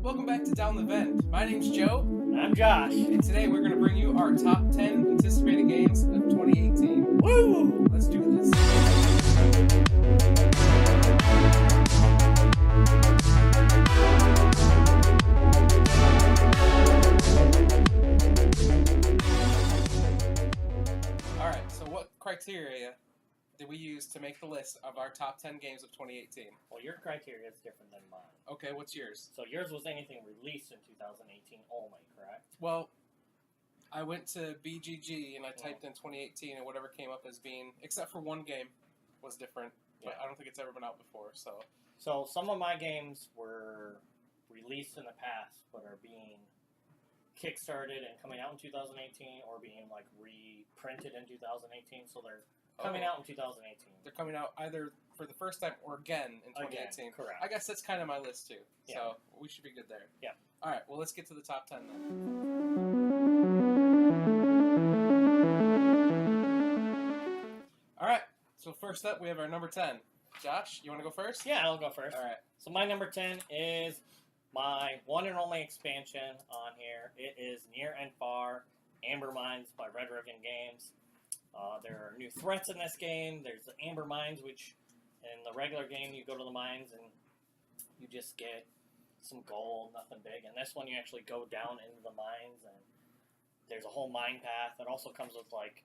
Welcome back to Down the Vent. My name's Joe. I'm Josh. And today we're going to bring you our top 10 anticipated games of 2018. Woo! Let's do this. Alright, so what criteria did we use to make the list of our top 10 games of 2018? Well, your criteria is different than mine. Okay, what's yours? So yours was anything released in 2018 only, correct? Well, I went to BGG and I typed in 2018 and whatever came up as being, except for one game, was different. But I don't think it's ever been out before, so... So some of my games were released in the past, but are being kickstarted and coming out in 2018, or being like reprinted in 2018. So they're coming out in 2018. They're coming out either for the first time or again in 2018. Correct. I guess that's kind of my list too. Yeah. So we should be good there. Yeah. All right. Well, let's get to the top 10 then. All right. So first up, we have our number 10. Josh, you want to go first? Yeah, I'll go first. All right. So my number 10 is my one and only expansion on here. It is Near and Far Amber Mines by Red Ribbon Games. There are new threats in this game. There's the Amber Mines, which in the regular game you go to the mines and you just get some gold, nothing big. And this one you actually go down into the mines and there's a whole mine path. It also comes with like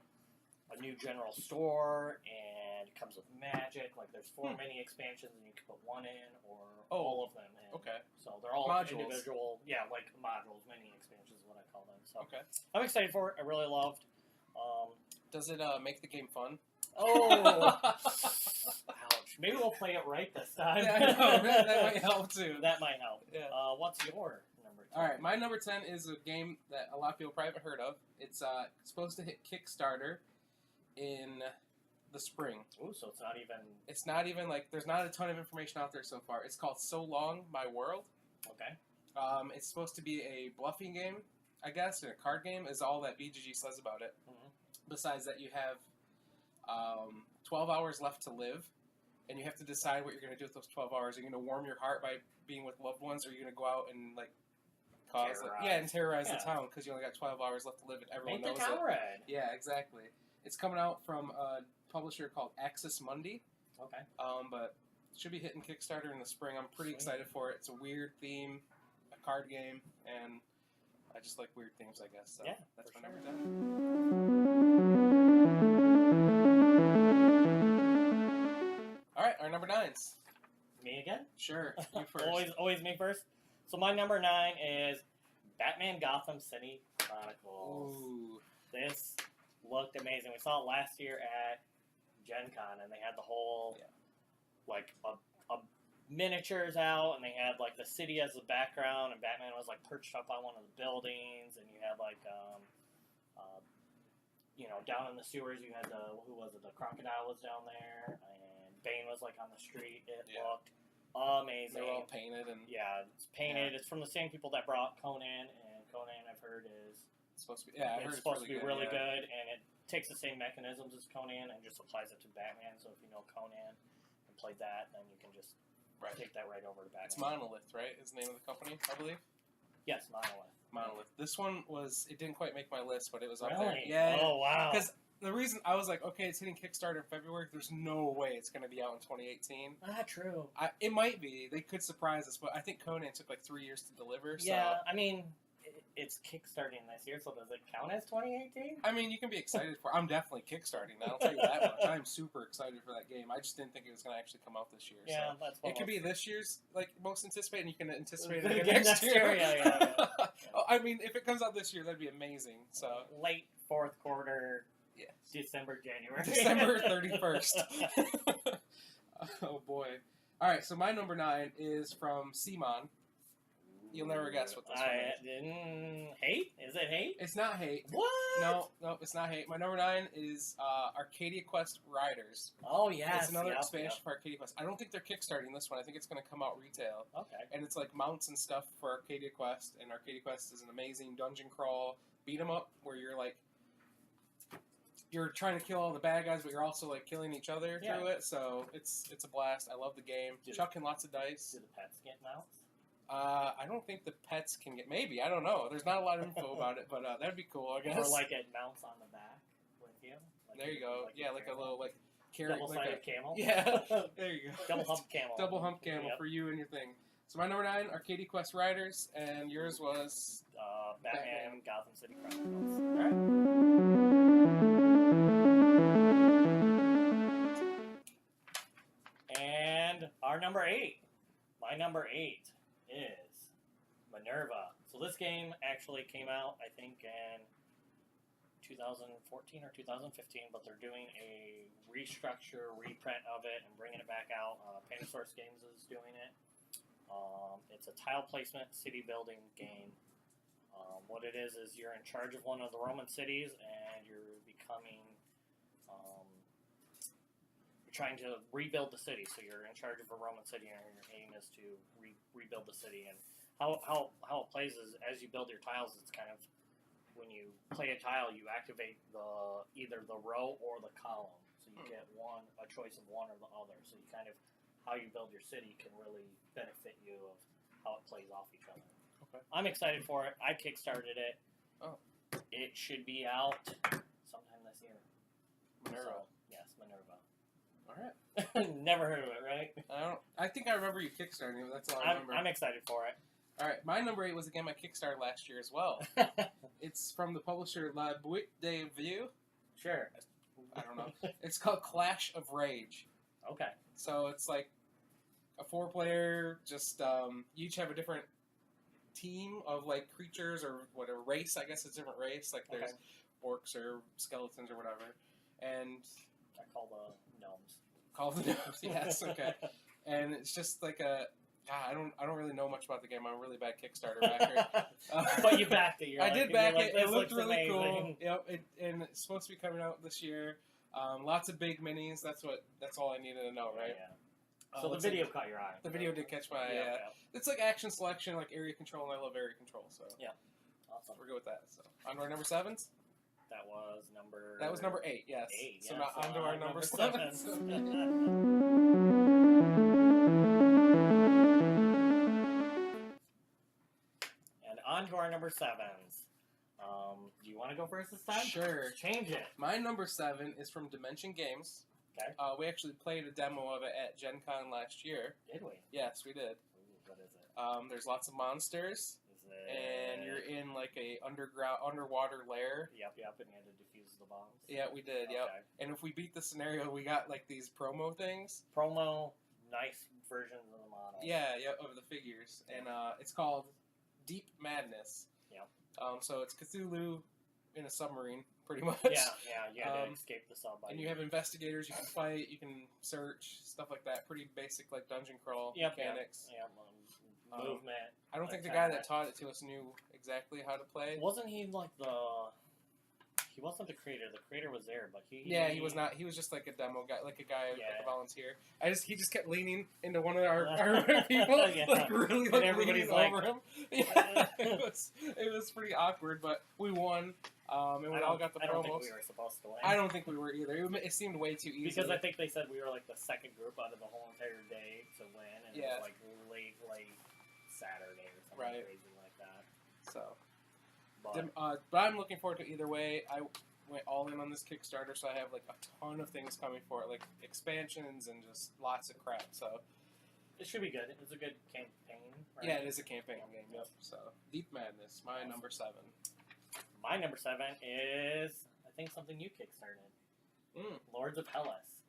a new general store and it comes with magic. Like there's 4 mini expansions and you can put one in or all of them in. Okay. So they're all Modules. individual, like modules, mini expansions is what I call them. So Okay. I'm excited for it. I really loved. Does it make the game fun? Oh, ouch! Maybe we'll play it right this time. Yeah, I know. That might help too. That might help. Yeah. What's your number 10? All right, my number 10 is a game that a lot of people probably haven't heard of. It's supposed to hit Kickstarter in the spring. Ooh, so it's not even... It's not even, like, there's not a ton of information out there so far. It's called So Long, My World. Okay. It's supposed to be a bluffing game, I guess, and a card game is all that BGG says about it. Mm-hmm. Besides that, you have 12 hours left to live, and you have to decide what you're going to do with those 12 hours. Are you going to warm your heart by being with loved ones, or are you going to go out and, like, terrorize the town, because you only got 12 hours left to live, and everyone knows Make the town it. red. Yeah, exactly. It's coming out from a publisher called Axis Mundi. Okay. But it should be hitting Kickstarter in the spring. I'm pretty excited for it. It's a weird theme, a card game, and I just like weird themes, I guess. So yeah, that's my number 10. All right, our number 9s. Me again? Sure, you first. always me first. So my number 9 is Batman Gotham City Chronicles. Ooh. This looked amazing. We saw it last year at Gen Con, and they had the whole, like, a miniatures out, and they had, like, the city as the background, and Batman was, like, perched up on one of the buildings, and you had, like, down in the sewers, you had the crocodile was down there, and Bane was, like, on the street. It looked amazing. They're all painted. Yeah, it's painted. Yeah. It's from the same people that brought Conan, and Conan, I've heard, is... supposed to be, I heard it's supposed to be really good, and it takes the same mechanisms as Conan and just applies it to Batman. So if you know Conan and played that, then you can just take that right over to Batman. It's Monolith, right? Is the name of the company, I believe? Yes, Monolith. This one it didn't quite make my list, but it was up really? there. Yeah. Oh, wow. Because the reason I was like, okay, it's hitting Kickstarter in February. There's no way it's going to be out in 2018. True. It might be. They could surprise us, but I think Conan took like 3 years to deliver. Yeah, so. I mean... It's kickstarting this year, so does it count as 2018? I mean, you can be excited for it. I'm definitely kickstarting that. I'll tell you that much. I'm super excited for that game. I just didn't think it was going to actually come out this year. Yeah, so. that's what it could be this year's most anticipated, and you can anticipate it again next year. Yeah. Oh, I mean, if it comes out this year, that'd be amazing. So late fourth quarter. Yes. January. December 31st. Oh boy! All right, so my number 9 is from Simon. You'll never guess what this one is. Hate? Is it Hate? It's not Hate. What? No, it's not Hate. My number 9 is Arcadia Quest Riders. Oh, yes. It's another expansion for Arcadia Quest. I don't think they're kickstarting this one. I think it's going to come out retail. Okay. And it's like mounts and stuff for Arcadia Quest. And Arcadia Quest is an amazing dungeon crawl beat 'em up where you're like you're trying to kill all the bad guys, but you're also like killing each other through it. So it's a blast. I love the game. Chucking lots of dice. Do the pets get mounts? I don't think the pets can get. Maybe, I don't know. There's not a lot of info about it, but that'd be cool. I guess. Or like it mounts on the back with you. Like there you go. Like yeah, like a little like carrot. double-sided camel. Yeah. There you go. Double hump camel. Double hump camel Yep. for you and your thing. So my number 9, Arcadia Quest Riders, and yours was Batman Gotham City Chronicles. All right. And our number 8. My number 8 is Minerva. So this game actually came out, I think, in 2014 or 2015, but they're doing a restructure, reprint of it, and bringing it back out. Pandasaurus Games is doing it. It's a tile placement city building game. What it is you're in charge of one of the Roman cities, and you're becoming, you're trying to rebuild the city. So you're in charge of a Roman city, and your aim is to rebuild the city. And how it plays is as you build your tiles, it's kind of when you play a tile, you activate either the row or the column. So you get a choice of one or the other. So you kind of how you build your city can really benefit you of how it plays off each other. Okay. I'm excited for it. I kickstarted it. Oh. It should be out sometime this year. Minerva. So, yes, Minerva. All right. Never heard of it, right? I think I remember you kickstarting it. That's all I remember. I'm excited for it. All right. My number 8 was a game I kickstarted last year as well. It's from the publisher La Boîte de Vieux. Sure. I don't know. It's called Clash of Rage. Okay. So it's like a 4-player, just you each have a different team of like creatures or whatever race. I guess it's a different race. Like there's orcs or skeletons or whatever. And I call the gnomes. Call the gnomes. Yes. Okay. And it's just like a. God, I don't really know much about the game. I'm a really bad Kickstarter backer. But you backed it. I did back it. This It looked looks really cool. amazing. Yep. And it's supposed to be coming out this year. Lots of big minis. That's all I needed to know, right? Yeah. So the video caught your eye. The video did catch my eye. Yeah. It's like action selection, like area control, and I love area control. So yeah, awesome. We're good with that. So on to our number 7s. That was number. That was number 8. Yes. 8. So yeah, now on to our number 7s. And on to our number 7s. Do you want to go first this time? Sure. Change it. My number 7 is from Dimension Games. Okay. We actually played a demo of it at Gen Con last year. Did we? Yes, we did. Ooh, what is it? There's lots of monsters. Is it? And you're in like a underwater lair. Yep, and you had to defuse the bombs. Yeah, we did. Okay. Yep. And if we beat the scenario, we got like these promo things. Promo, nice versions of the model. Yeah, of the figures, and it's called Deep Madness. Yep. So it's Cthulhu in a submarine, pretty much. Yeah. You had to escape the sub. And you have investigators. You can fight. You can search stuff like that. Pretty basic, like dungeon crawl mechanics. Yeah. Movement. I don't think the guy that taught it to us knew exactly how to play. Wasn't he like He wasn't the creator. The creator was there, but he. Yeah, he was not. He was just like a demo guy, like a guy, Yeah. like a volunteer. He just kept leaning into one of our people, Yeah. like really, And like everybody's leaning like- over him. Yeah, it was pretty awkward, but we won, and we all got the I don't think promos. we were supposed to win. I don't think we were either. It seemed way too easy. Because I think they said we were like the second group out of the whole entire day to win, and it Yeah. was like late Saturday or something Right. crazy like that. so. But But I'm looking forward to either way. I went all in on this Kickstarter, so I have like a ton of things coming for it, like expansions and just lots of crap. So it should be good. It's a good campaign. Right? yeah, it is a campaign game. Yep. Yep. So Deep Madness, my Awesome. number 7. My number 7 is, I think, something you kickstarted. Lords of Hellas.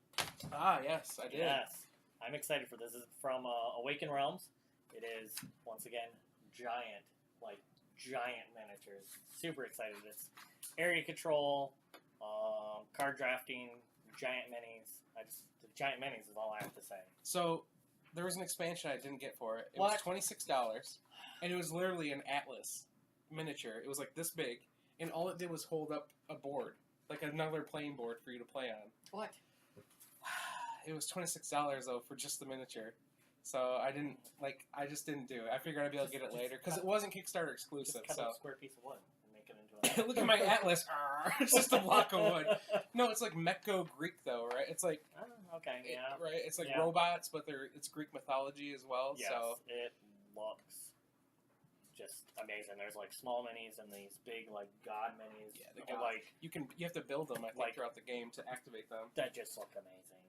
Ah, yes, I did. Yes. I'm excited for this. This is from Awaken Realms. It is, once again, giant miniatures. Super excited. It's area control, card drafting, giant minis. The giant minis is all I have to say. So there was an expansion I didn't get for it. It What? was $26, and it was literally an Atlas miniature. It was like this big, and all it did was hold up a board, like another playing board for you to play on. What? It was $26 though for just the miniature. So I just didn't do it. I figured I'd be able to get it later because it wasn't Kickstarter exclusive. Just cut So a square piece of wood and make it into a... look at my Atlas. It's just a block of wood. No, it's like Mecco Greek though, right? It's like okay, yeah. right. It's like Yeah. robots, but it's Greek mythology as well. Yes, So it looks just amazing. There's like small minis and these big like god minis. Yeah, you have to build them, I think, throughout the game to activate them. That just look amazing.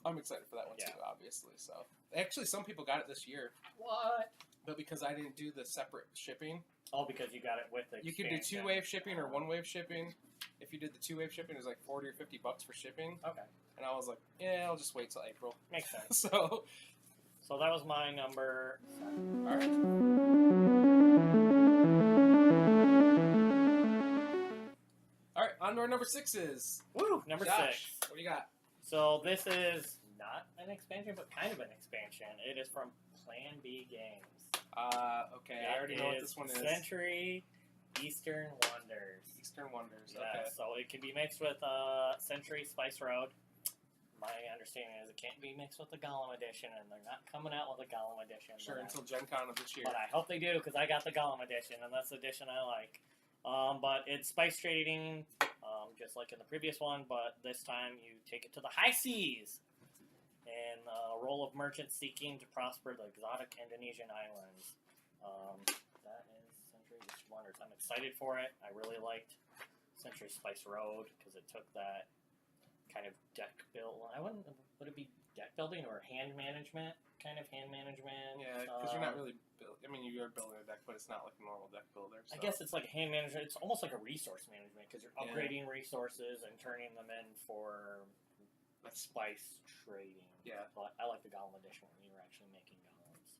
I'm excited for that one too, obviously. So actually, some people got it this year. What? But because I didn't do the separate shipping. Oh, because you got it with the. You could do 2-wave shipping or 1-wave shipping. If you did the 2-wave shipping, it was like $40 or $50 for shipping. Okay. And I was like, yeah, I'll just wait till April. Makes sense. So that was my number. All right. All right, on to our number 6s. Woo! Number Josh, 6. What do you got? So this is not an expansion, but kind of an expansion. It is from Plan B Games. Okay, I already know what this one is. Century Eastern Wonders. Eastern Wonders, Yeah, okay. so it can be mixed with Century Spice Road. My understanding is it can't be mixed with the Gollum edition, and they're not coming out with a Gollum edition. Sure, until Gen Con of this year. But I hope they do, because I got the Gollum edition, and that's the edition I like. But it's spice trading, just like in the previous one, but this time you take it to the high seas. And a role of merchant seeking to prosper the exotic Indonesian islands. That is Century Eastern Wonders. I'm excited for it. I really liked Century Spice Road, because it took that kind of deck build. Would it be deck building or hand management? Kind of hand management. Yeah, because you're not really you are building a deck, but it's not like a normal deck builder. So. I guess it's like hand management. It's almost like a resource management, because you're upgrading resources and turning them in for spice trading. Yeah. But I like the Gollum edition when you're actually making golems.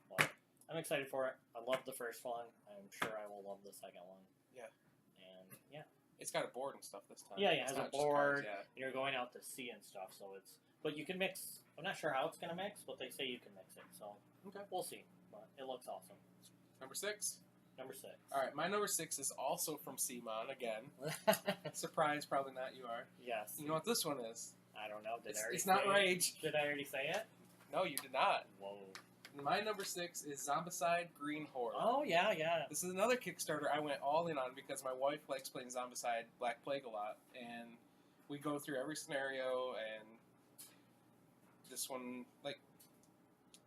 But I'm excited for it. I loved the first one. I'm sure I will love the second one. Yeah. And yeah. It's got a board and stuff this time. Yeah, it has a board. Cards, You're going out to sea and stuff, so it's. But you can mix. I'm not sure how it's going to mix, but they say you can mix it, so we'll see. But it looks awesome. Number 6? Number 6. All right, my number 6 is also from CMON again. Surprise, probably not. You are. Yes. You know what this one is? I don't know. It's not Rage. Did I already say it? No, you did not. Whoa. My number 6 is Zombicide Green Horde. Oh, yeah, yeah. This is another Kickstarter I went all in on because my wife likes playing Zombicide Black Plague a lot, and we go through every scenario, and this one,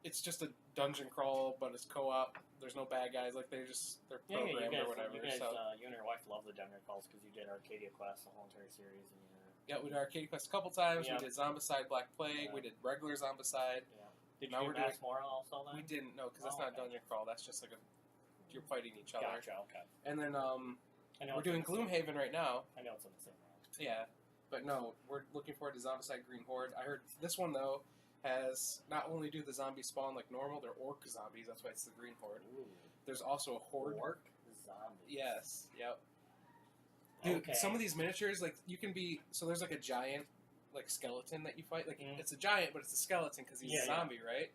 it's just a dungeon crawl, but it's co-op. There's no bad guys. They're programmed or whatever. You guys, you and your wife love the dungeon crawls because you did Arcadia Quest, the whole entire series. And yeah, we did Arcadia Quest a couple times. Yeah. We did Zombicide Black Plague. Yeah. We did regular Zombicide. Yeah. Did you do Mass Moral also then? We didn't, no, because that's not a dungeon crawl. That's just you're fighting each other. Gotcha, okay. And then we're doing Gloomhaven right now. I know it's in the same round. Yeah, but no, we're looking forward to Zombicide Green Horde. I heard this one, though, has not only do the zombies spawn like normal, they're orc zombies. That's why it's the Green Horde. Ooh. There's also a horde. Orc zombies. Yes. Yep. Dude, some of these miniatures, you can be. So there's a giant, skeleton that you fight. It's a giant, but it's a skeleton because he's a zombie, right?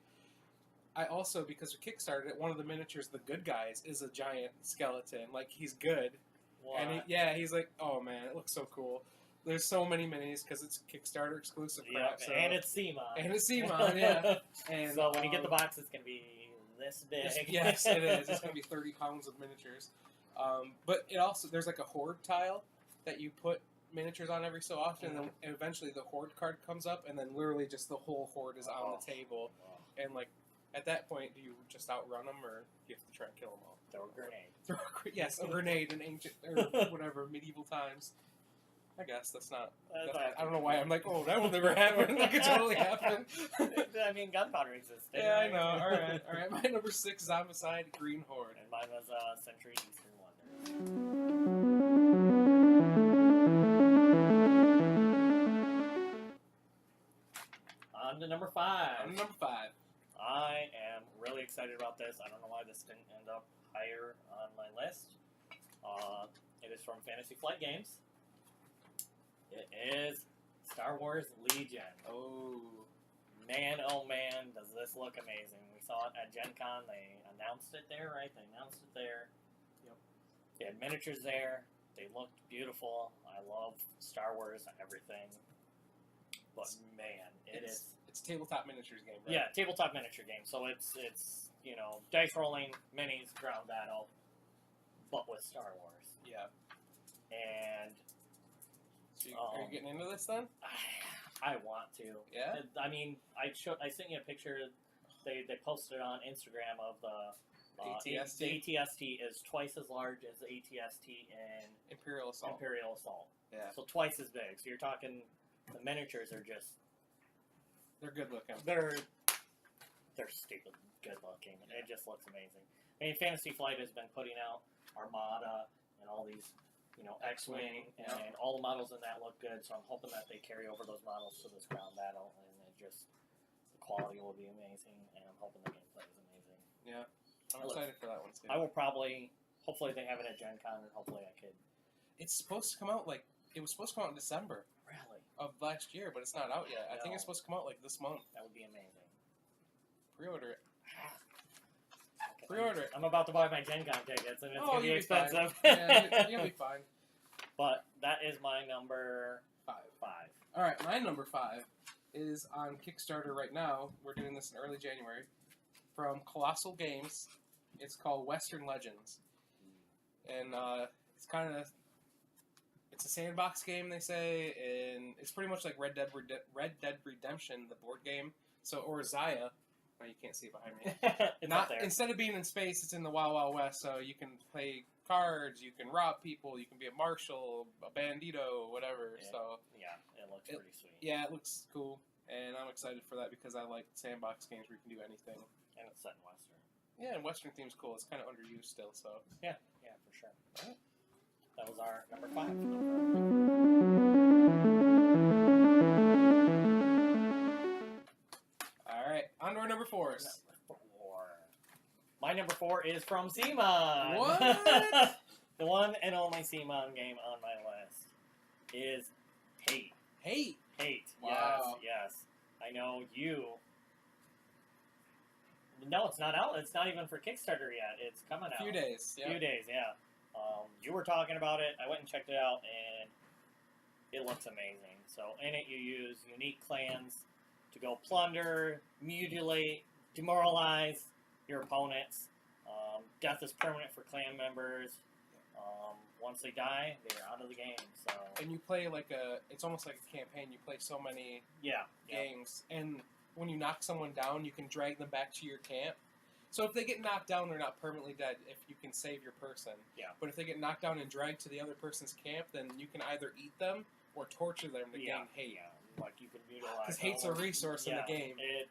I also, because we kickstarted it, one of the miniatures, the good guys, is a giant skeleton. He's good. What? And he's like, oh man, it looks so cool. There's so many minis because it's Kickstarter exclusive crap. So. And it's CMON. And it's CMON, yeah. And, so when you get the box, it's going to be this big. Yes, it is. It's going to be 30 pounds of miniatures. But it also, there's a Horde tile that you put miniatures on every so often, and eventually the Horde card comes up, and then literally just the whole Horde is on the table. And at that point, do you just outrun them, or do you have to try and kill them all? Throw a grenade. Yes, a grenade in ancient, or whatever, medieval times. I guess that's not. I don't know why I'm oh, that will never happen. That could totally happen. I mean, gunpowder exists. Yeah, I know. All right. My number 6, Zombicide Green Horde. And mine was Century Eastern Wonders. On to number 5. I am really excited about this. I don't know why this didn't end up higher on my list. It is from Fantasy Flight Games. It is Star Wars Legion. Oh man, does this look amazing. We saw it at Gen Con. They announced it there, right? They announced it there. Yep. They had miniatures there. They looked beautiful. I love Star Wars and everything. But man, it's tabletop miniatures game, right? Yeah, tabletop miniature game. So it's dice rolling, minis, ground battle, but with Star Wars. Yeah. And so are you getting into this then? I want to. Yeah. I mean, I sent you a picture. They posted it on Instagram of ATST? The ATST is twice as large as the ATST in Imperial Assault. Imperial Assault. Yeah. So twice as big. So you're talking, the miniatures are just... They're good looking. They're stupid good looking. Yeah. It just looks amazing. I mean, Fantasy Flight has been putting out Armada and all these, X-Wing, and all the models in that look good, so I'm hoping that they carry over those models to this ground battle, and the quality will be amazing, and I'm hoping the gameplay is amazing. Yeah. I'm excited for that one, too. I will hopefully they have it at Gen Con, and hopefully I could. It's supposed to come out, it was supposed to come out in December. Really? Of last year, but it's not out yet. I think it's supposed to come out, this month. That would be amazing. Pre-order it. Okay. Pre-order it. I'm about to buy my Gen Con tickets, and it's going to be you'll expensive. Yeah, you'll be fine. But that is my number 5. 5. All right, my number 5 is on Kickstarter right now. We're doing this in early January. From Colossal Games. It's called Western Legends. And it's a sandbox game, they say, and it's pretty much like Red Dead Redemption, the board game. Or Zaya. Oh, you can't see it behind me. It's up there. Instead of being in space, it's in the Wild Wild West, so you can play cards, you can rob people, you can be a marshal, a bandito, whatever. Yeah. So yeah, it looks pretty sweet. Yeah, it looks cool, and I'm excited for that because I like sandbox games where you can do anything. And it's set in Western. Yeah, and Western theme's cool. It's kind of underused still, so. Yeah, for sure. All right. That was our number 5. All right, on to our number 4s. Number 4. My number 4 is from Simon. What? The one and only Simon game on my list is Hate. Hate. Wow. Yes. I know you. No, it's not out. It's not even for Kickstarter yet. It's coming out. Few days, yeah. You were talking about it. I went and checked it out, and it looks amazing. So in it, you use unique clans to go plunder, mutilate, demoralize your opponents. Death is permanent for clan members. Once they die, they're out of the game. So And you play it's almost like a campaign. You play so many games, and when you knock someone down, you can drag them back to your camp. So if they get knocked down, they're not permanently dead if you can save your person. Yeah. But if they get knocked down and dragged to the other person's camp, then you can either eat them or torture them to gain hate. Yeah, like you can utilize. Because hate's a resource in the game. It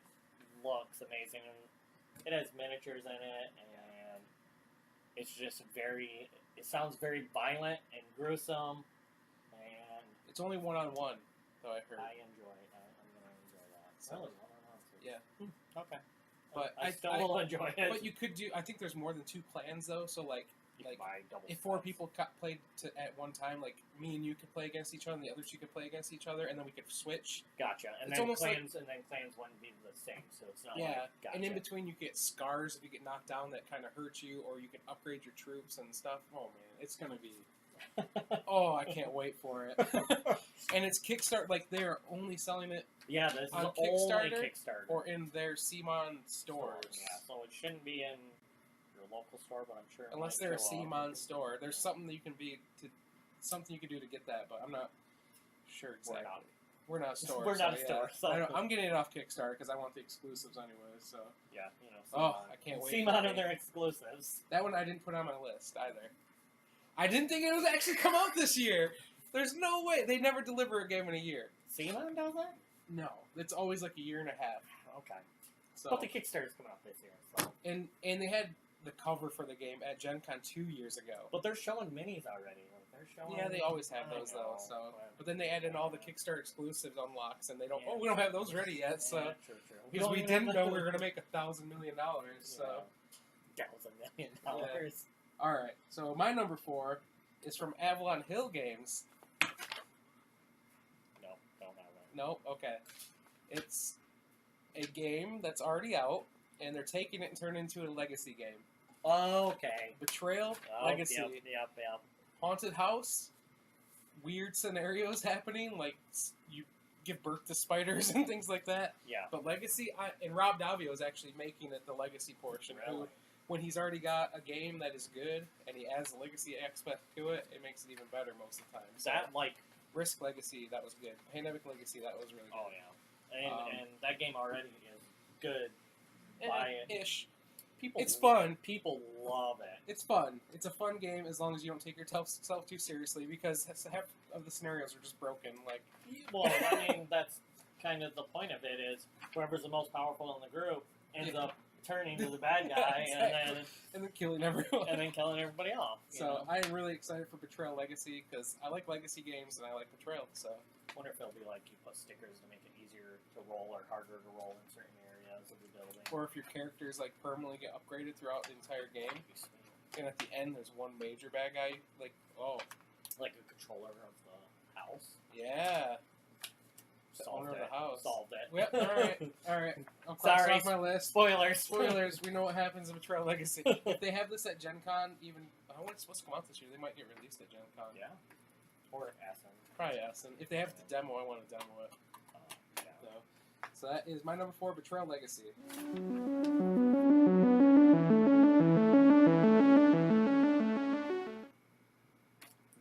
looks amazing, and it has miniatures in it, and it's just it sounds very violent and gruesome, and It's only one-on-one, though, I heard. I enjoy it. I'm going to enjoy that. So, Really? One-on-one? yeah. Okay. But I still will enjoy it. But you could do... I think there's more than 2 clans, though, so, You can buy double if 4 sets. people played at one time, me and you could play against each other, and the other 2 could play against each other, and then we could switch. Gotcha. And It's then almost clans wouldn't be the same, so it's not gotcha. And in between you get scars if you get knocked down that kind of hurt you, or you can upgrade your troops and stuff. Oh man, it's gonna be... Oh, I can't wait for it. And it's Kickstarter, they're only selling it Yeah, this is on only Kickstarter Kickstarter. or in their CMON stores. Yeah, so it shouldn't be in your local store, but I'm sure it Unless might they're a show up. CMON store. There's something that you can something you can do to get that, but I'm not sure exactly. We're not a store. We're not a store, so... I'm getting it off Kickstarter because I want the exclusives anyway, so... Yeah, I can't wait. CMON and their exclusives. That one I didn't put on my list either. I didn't think it would actually come out this year. There's no way. They never deliver a game in a year. CMON does that? No. It's always a year and a half. Okay. So, But the Kickstarter's coming out this year, so... And they had the cover for the game at Gen Con 2 years ago. But they're showing minis already. They're showing... Yeah, they always have those, though. So, But then they add in all the Kickstarter exclusives unlocks, and they don't... Oh, we don't have those ready yet, so... Yeah, true. Because we didn't know we were going to make $1,000 million, so... $1,000 million. Yeah. Alright, so my number 4 is from Avalon Hill Games. No, don't have that. No? Okay. It's a game that's already out, and they're taking it and turning it into a legacy game. Okay. Betrayal, Legacy. Yep. Haunted house, weird scenarios happening, like you give birth to spiders and things like that. Yeah. But Legacy, and Rob Davio is actually making it the Legacy portion. Really? Who, when he's already got a game that is good, and he adds the Legacy aspect to it, it makes it even better most of the time. So, Risk Legacy, that was good. Pandemic Legacy, that was really good. Oh, yeah. And that game already is good. Buy it. Ish. People. It's fun. People love it. It's fun. It's a fun game as long as you don't take yourself too seriously, because half of the scenarios are just broken. Like, well, I mean, that's kind of the point of it. Is whoever's the most powerful in the group ends up turning to the bad guy, exactly. and then killing everyone, and then killing everybody off. So I'm really excited for Betrayal Legacy because I like Legacy games and I like Betrayal. So I wonder if it'll be like you put stickers to make it easier to roll or harder to roll in certain areas of the building, or if your characters like permanently get upgraded throughout the entire game. And at the end, there's one major bad guy, like like a controller of the house. Yeah. The Solved owner it. of the house. Solved it. Yep. All right. I'll cross it off my list. Spoilers. Spoilers. We know what happens in Betrayal Legacy. If they have this at Gen Con, even what's supposed to come out this year, they might get released at Gen Con. Yeah. Or Essen. Probably Essen. If they have the demo, I want to demo it. Yeah. So that is my number 4, Betrayal Legacy.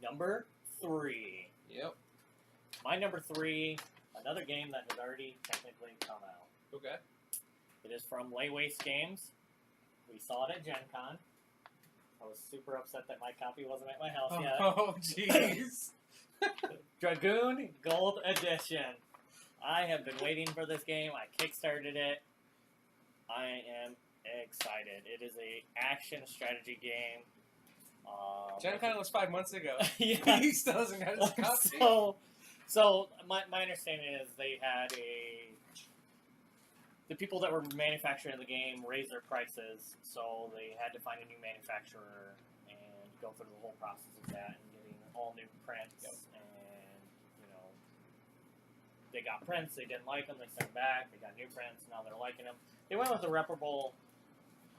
Number 3. Yep. My number 3, another game that has already technically come out. Okay. It is from Lay Waste Games. We saw it at Gen Con. I was super upset that my copy wasn't at my house yet. Oh, jeez. Dragoon Gold Edition. I have been waiting for this game. I kickstarted it. I am excited. It is a action strategy game. Gen Con was 5 months ago. Yeah. He still hasn't got his copy. So my understanding is they had the people that were manufacturing the game raised their prices, so they had to find a new manufacturer and go through the whole process of that and getting all new prints. Yep. And they got prints, they didn't like them, they sent them back. They got new prints, now they're liking them. They went with a reputable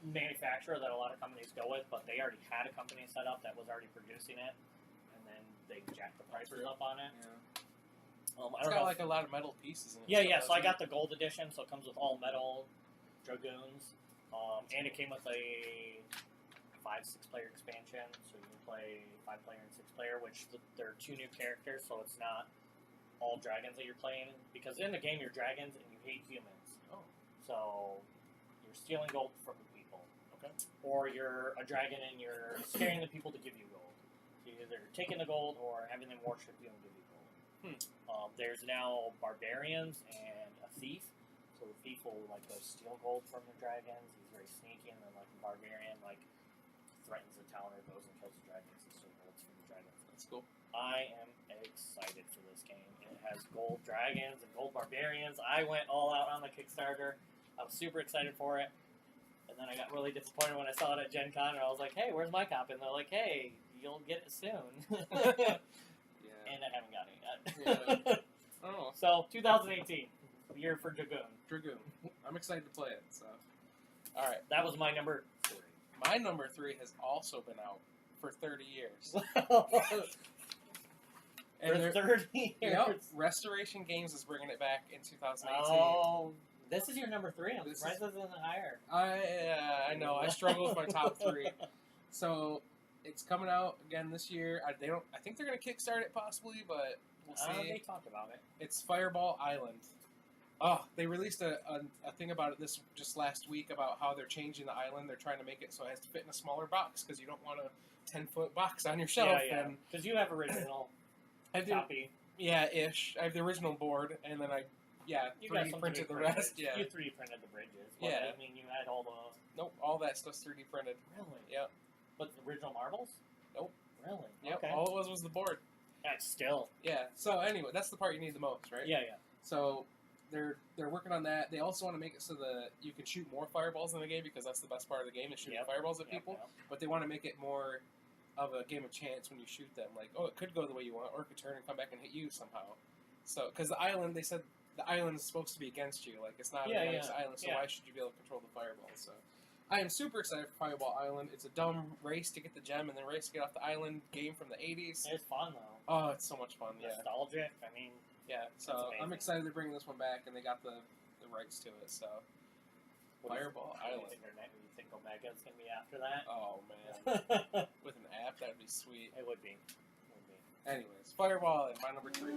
manufacturer that a lot of companies go with, but they already had a company set up that was already producing it, and then they jacked the prices up on it. Yeah. It's got like a lot of metal pieces in it. Yeah. So I got the gold edition, so it comes with all metal Dragoons, and it came with a 5-6 player expansion, so you can play 5 player and 6 player. Which there are 2 new characters, so it's not all dragons that you're playing. Because in the game you're dragons and you hate humans. Oh. So you're stealing gold from the people. Okay. Or you're a dragon and you're scaring the people to give you gold. So you're either taking the gold or having them worship you and give you gold. There's now barbarians and a thief. So the thief will go steal gold from the dragons. He's very sneaky, and then the barbarian threatens the town or goes and kills the dragons and steals gold from the dragons. That's cool. I am excited for this game. It has gold dragons and gold barbarians. I went all out on the Kickstarter. I was super excited for it. And then I got really disappointed when I saw it at Gen Con, and I was like, hey, where's my copy? And they're like, hey, you'll get it soon. And I haven't got it yet. Yeah. Oh. So, 2018, the year for Dragoon. Dragoon. I'm excited to play it. So, all right. That was my number 3. My number 3 has also been out for 30 years. For 30 years? Yep. Restoration Games is bringing it back in 2018. Oh, this is your number 3. I'm surprised this isn't higher. I know. I struggle with my top 3. So, it's coming out again this year. I think they're going to kickstart it possibly, but we'll see. They talked about it. It's Fireball Island. Oh, they released a thing about it just last week about how they're changing the island. They're trying to make it so it has to fit in a smaller box because you don't want a 10-foot box on your shelf. Yeah. Because you have original copy. Yeah, ish. I have the original board, and then you 3D printed the rest. Yeah. You 3D printed the bridges. But Yeah. I mean, you had all the... Nope, all that stuff's 3D printed. Really? Yep. But the original marbles? Nope. Really? Yep. Okay. All it was the board. That's still. Yeah. So anyway, that's the part you need the most, right? Yeah. So they're working on that. They also want to make it so that you can shoot more fireballs in the game because that's the best part of the game is shooting fireballs at people. Yep. But they want to make it more of a game of chance when you shoot them. Like, oh, it could go the way you want, or it could turn and come back and hit you somehow. So, because the island, they said the island is supposed to be against you. Like, it's not a nice island, so why should you be able to control the fireballs? So, I am super excited for Fireball Island. It's a dumb race to get the gem and then race to get off the island game from the 80s. It's fun, though. Oh, it's so much fun, yeah. Nostalgic, I mean... Yeah, so I'm excited to bring this one back, and they got the rights to it, so... Fireball Island. Do you think Omega's going to be after that? Oh, man. With an app, that'd be sweet. It would be. Anyways, Fireball Island, my number 3.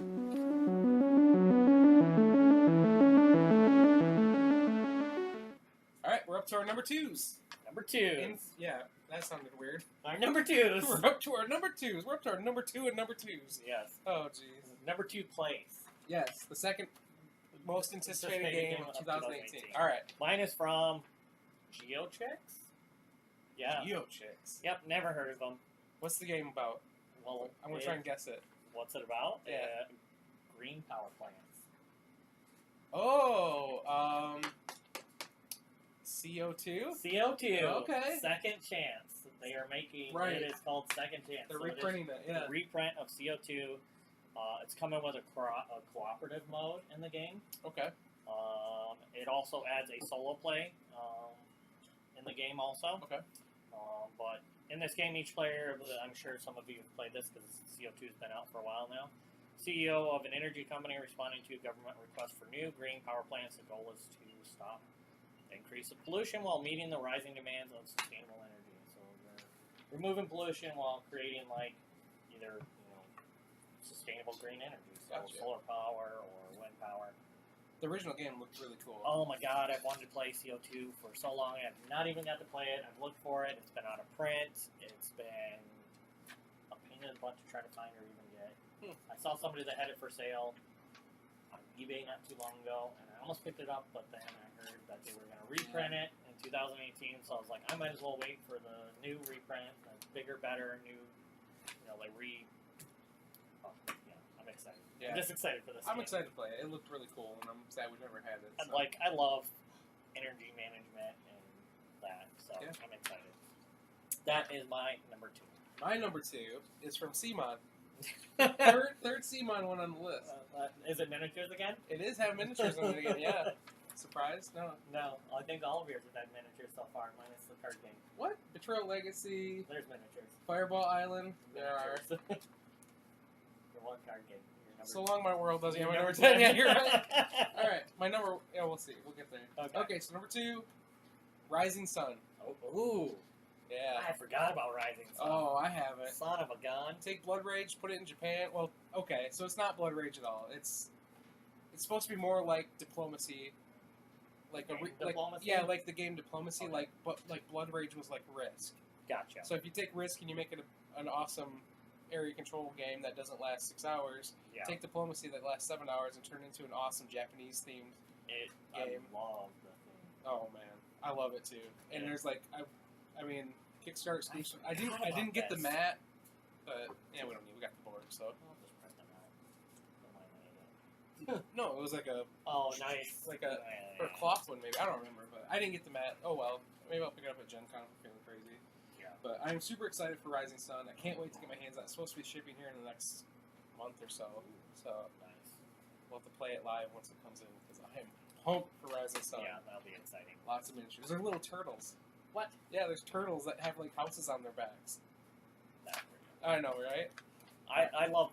Alright, we're up to our number 2s. Number 2. Yeah, that sounded weird. Our number 2s. We're up to our number 2s. We're up to our number 2 and number 2s. Yes. Oh, jeez. Number 2 place. Yes, the second most anticipated game of 2018. 2018. All right. Mine is from GeoChicks. Yeah. GeoChicks. Yep, never heard of them. What's the game about? Well, I'm going to try and guess it. What's it about? Yeah. Green power plants. Oh, CO2? CO2. Okay. Second Chance. They are making, Right. It is called Second Chance. They're So it is reprinting it, yeah. a reprint of CO2. It's coming with a cooperative mode in the game. Okay. It also adds a solo play in the game also. Okay. But in this game, each player, I'm sure some of you have played this because CO2 has been out for a while now. CEO of an energy company responding to government requests for new green power plants. The goal is to stop the increase of pollution while meeting the rising demands of sustainable energy. So they're removing pollution while creating like either sustainable green energy, so Gotcha. solar power or wind power. The original game looked really cool. Oh my god, I've wanted to play CO2 for so long. I've not even got to play it. I've looked for it. It's been out of print. It's been a pain in the butt to try to find or even get. I saw somebody that had it for sale on eBay not too long ago, and I almost picked it up, but then I heard that they were going to reprint it in 2018, so I was like, I might as well wait for the new reprint, the bigger, better, new, I'm excited. Yeah. I'm just excited for this I'm game. excited to play it. It looked really cool, and I'm sad we never had it. So. I love energy management and that, so Yeah. I'm excited. That is my number 2. My number 2 is from CMON. third CMON one on the list. Is it miniatures again? It is have miniatures in it again, yeah. Surprised? No. No, I think all of yours have had miniatures so far, minus the card game. What? Betrayal Legacy, There's miniatures. Fireball Island. There are. Miniatures. Your one card game. Your number So long my world doesn't have your my number number 10. Yeah, you're right. All right, my number. Yeah, we'll see. We'll get there. Okay. So number 2, Rising Sun. Ooh. Yeah. I forgot about Rising Sun. Oh, I haven't. Son of a gun. Take Blood Rage, put it in Japan. Well, okay, so it's not Blood Rage at all. It's supposed to be more like Diplomacy, like Diplomacy? like the game Diplomacy. Okay. But Blood Rage was like Risk. Gotcha. So if you take Risk and you make it an awesome area control game that doesn't last 6 hours, Yeah. take Diplomacy that lasts 7 hours and turn it into an awesome Japanese themed game. game. I love the thing. Oh man, I love it too. And Yeah. there's like I mean Kickstarter station. I forgot didn't about get the this. mat, but yeah, we don't need. We got the board, so. I'll just print them out. Don't mind me again. No, it was like a Oh, nice. Like a- Yeah. or a cloth one maybe. I don't remember, but I didn't get the mat. Oh well, maybe I'll pick it up at Gen Con if I'm feeling crazy. Yeah. But I'm super excited for Rising Sun. I can't wait to get my hands on it. It's supposed to be shipping here in the next month or so. So Nice. we'll have to play it live once it comes in because I'm pumped for Rising Sun. Yeah, that'll be exciting. Lots of miniatures. They're little turtles. What? Yeah, there's turtles that have like houses on their backs. That's pretty I know, right? I love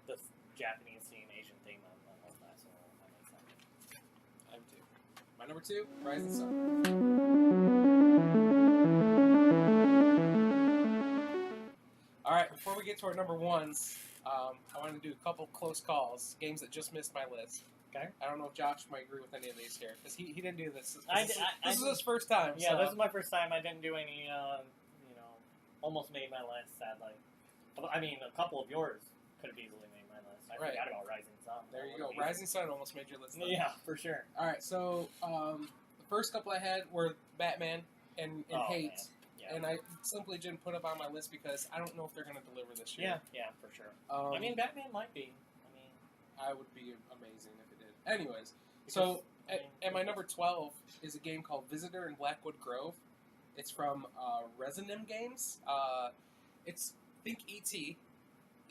the Japanese theme, Asian theme. I love that, so I'm excited. I'm too. My number 2, Rising Sun. All right, before we get to our number 1s, I want to do a couple close calls, games that just missed my list. Okay. I don't know if Josh might agree with any of these here, because he didn't do this. This I is his first time. Yeah, so. this is my first time. I didn't do any, almost made my list, sadly. I mean, a couple of yours could have easily made my list. I Right. forgot about Rising Sun. There you That go. would've been Rising Sun almost made your list. easy. Yeah, for sure. All right, so the first couple I had were Batman and Oh, Hate. man. Yeah. And I simply didn't put up on my list because I don't know if they're going to deliver this year. Yeah, for sure. I Um, mean, Batman might be. I would be amazing if it did. Anyways, so at my number 12 is a game called Visitor in Blackwood Grove. It's from Resonim Games. It's think E.T.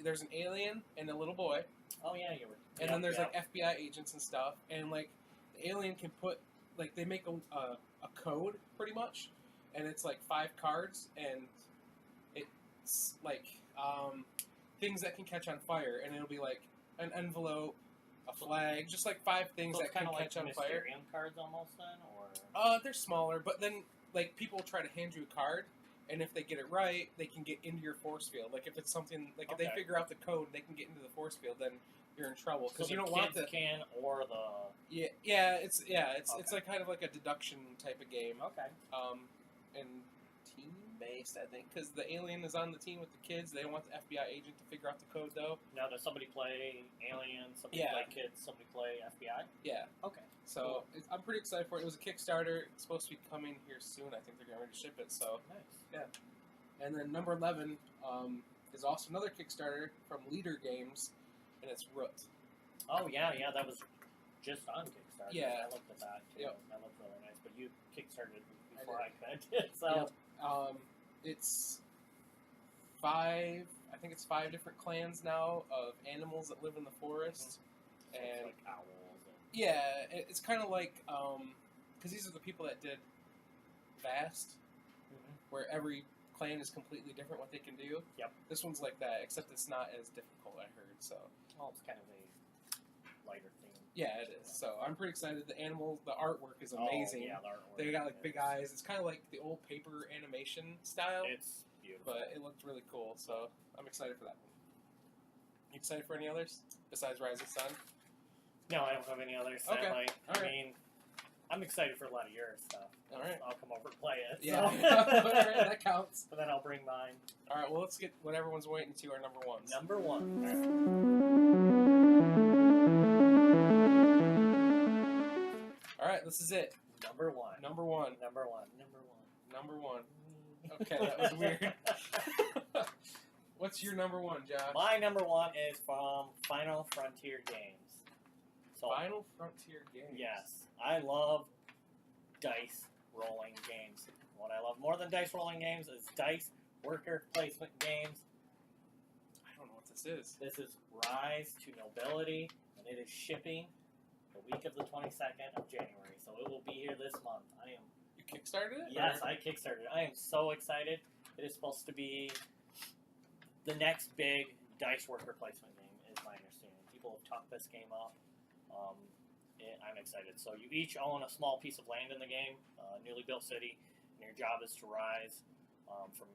There's an alien and a little boy, Oh yeah, you were. and then there's like FBI agents and stuff. And like the alien can put like they make a code pretty much, and it's like 5 cards, and it's like things that can catch on fire, and it'll be like an envelope, a flag, just like 5 things so that it's can kind of like catch on fire. Mysterium cards almost then, or They're smaller, but then like people try to hand you a card, and if they get it right, they can get into your force field. Like if it's something like if they figure out the code, they can get into the force field. Then you're in trouble because So you don't want the can or the it's like kind of like a deduction type of game. Okay. And team based, I think, because the alien is on the team with the kids. They don't want the FBI agent to figure out the code though. Now, does somebody play Alien? Somebody play kids? Somebody play FBI? Yeah. Okay. So I'm pretty excited for it. It was a Kickstarter. It's supposed to be coming here soon. I think they're getting ready to ship it. So nice. Yeah. And then number 11 is also another Kickstarter from Leader Games, and it's Root. Oh yeah, that was just on Kickstarter. Yeah. I looked at that too. Yep. That looked really nice. But you Kickstarted before I could. So it's 5 different clans now of animals that live in the forest. So And like owls. yeah, it's kind of like because these are the people that did Vast, where every clan is completely different what they can do. Yep. This one's like that, except it's not as difficult. I heard so. Well, it's kind of a lighter theme. Yeah, it is. Yeah. So I'm pretty excited. The animals, the artwork is amazing. Oh, yeah, the artwork. They got like big eyes. It's kind of like the old paper animation style. It's beautiful, but it looked really cool. So I'm excited for that one. You excited for any others besides Rising Sun? No, I don't have any others. Okay. I mean, I'm excited for a lot of your stuff. All right. I'll come over and play it. Yeah, So. that counts. But then I'll bring mine. All right, well, let's get what everyone's waiting to our number ones. Number 1. All right, this is it. Number 1. Number 1. Number 1. Number 1. Okay, that was weird. What's your number 1, Josh? My number 1 is from Final Frontier Games. So, Final Frontier Games. Yes, I love dice rolling games. What I love more than dice rolling games is dice worker placement games. I don't know what this is. This is Rise to Nobility, and it is shipping the week of the 22nd of January. So it will be here this month. You kickstarted it? Yes, I kickstarted it. I am so excited. It is supposed to be the next big dice worker placement game, is my understanding. People have talked this game up. I'm excited. So you each own a small piece of land in the game, newly built city, and your job is to rise from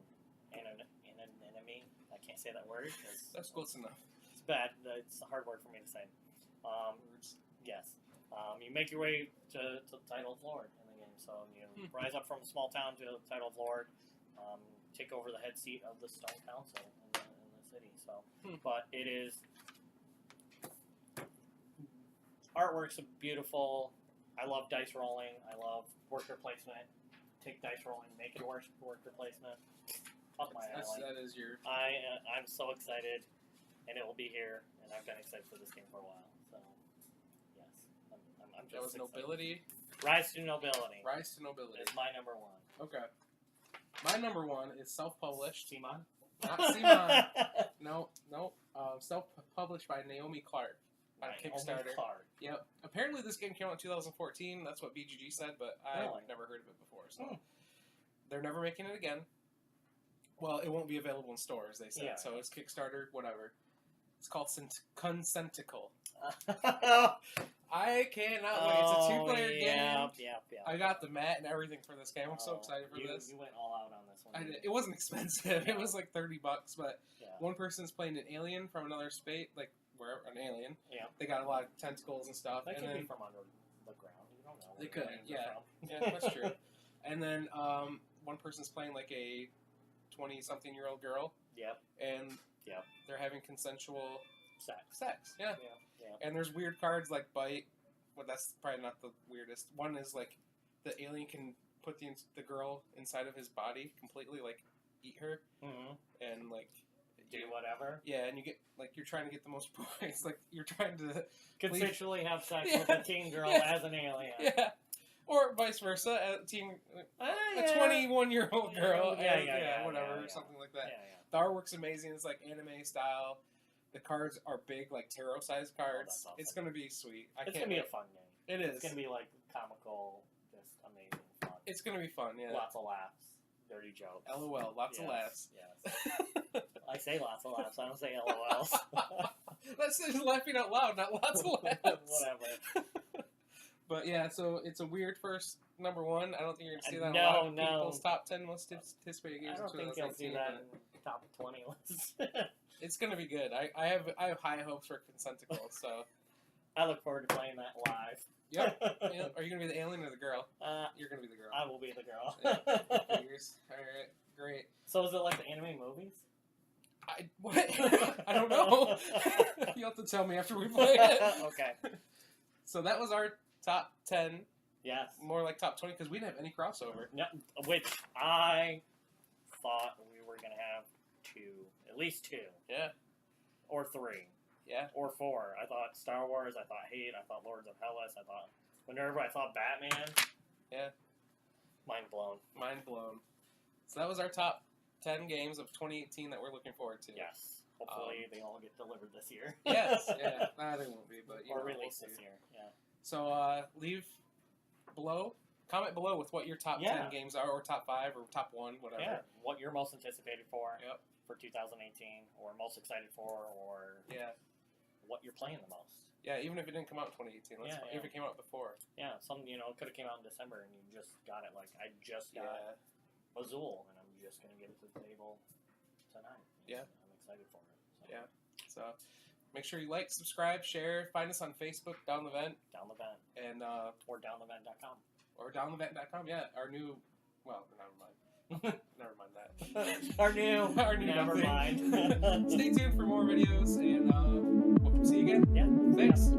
an enemy. I can't say that word. That's close enough. It's bad. It's a hard word for me to say. Yes. You make your way to the title of Lord in the game. So you rise up from a small town to the title of Lord, take over the head seat of the Stone Council in the city. So, but it is... Artwork's beautiful. I love dice rolling. I love worker placement. Take dice rolling, make it worker placement. Up my alley. That is your... I'm so excited, and it will be here, and I've been excited for this game for a while. So, yes. I'm just That was excited. Nobility? Rise to Nobility. Rise to Nobility. Is my number 1. Okay. My number 1 is self-published. Simon? Not Simon. No. Self-published by Naomi Clark. On Kickstarter. Yep. Apparently this game came out in 2014. That's what BGG said, but I've never heard of it before. So they're never making it again. Well, it won't be available in stores, they said. Yeah. So it's Kickstarter, whatever. It's called Consenticle. I cannot wait. It's a 2-player game. Yep. I got the mat and everything for this game. I'm so excited for this. You went all out on this one. I did. It wasn't expensive. It was like $30, but one person's playing an alien from another space, like an alien. Yeah. They got a lot of tentacles and stuff. They and could then, be from under the ground. You don't know. They could, yeah, that's true. And then one person's playing like a 20-something-year-old girl. Yep. And they're having consensual sex. Yeah. And there's weird cards like Bite. Well, that's probably not the weirdest. One is like the alien can put the girl inside of his body completely, like eat her, and like do whatever. Yeah, and you get like you're trying to get the most points. Like you're trying to consensually have sex with a teen girl as an alien. Yeah. Or vice versa, a 21-year-old girl, whatever, something like that. The artwork's amazing. It's like anime style. The cards are big, like tarot-sized cards. Awesome. It's going to be sweet. It's going to be a fun game. It is. It's going to be like comical, just amazing fun. It's going to be fun, yeah. Lots of laughs, dirty jokes. LOL, lots of laughs. Yes. I say lots of laughs. I don't say LOLs. That's just laughing out loud, not lots of laughs. Whatever. But yeah, so it's a weird first number one. I don't think you're going to see that in No, a lot of no. people's top 10 most anticipated games. I don't think you'll see 2019, that in the top 20 lists. It's going to be good. I have high hopes for Consenticle, so... I look forward to playing that live. Yep. Are you going to be the alien or the girl? You're going to be the girl. I will be the girl. Yeah. Figures. All right. Great. So is it like the anime movies? What? I don't know. You'll have to tell me after we play it. Okay. So that was our top 10. Yes. More like top 20 because we didn't have any crossover. Yep. Which I thought we were going to have at least two. Yeah. Or three. Yeah. Or four. I thought Star Wars, I thought Hate, I thought Lords of Hellas, whenever I thought Batman. Yeah. Mind blown. Mind blown. So that was our top 10 games of 2018 that we're looking forward to. Yes. Hopefully they all get delivered this year. Yes. Yeah. Nah, they won't be, but or released this year. Yeah. So leave below. Comment below with what your top 10 games are, or top 5, or top 1, whatever. Yeah. What you're most anticipated for. Yep. For 2018, or most excited for, or what you're playing the most. Yeah, even if it didn't come out in 2018, if it came out before. Yeah, it could have came out in December and you just got it. Like, I just got Azul, and I'm just going to get it to the table tonight. Yeah. I'm excited for it. So. Yeah. So make sure you like, subscribe, share. Find us on Facebook, Down the Vent. Down the Vent. And, or downthevent.com. Or downthevent.com, yeah. Our new, well, never mind. Never mind that. Our new never mind. Stay tuned for more videos, and we'll see you again. Yeah. Thanks.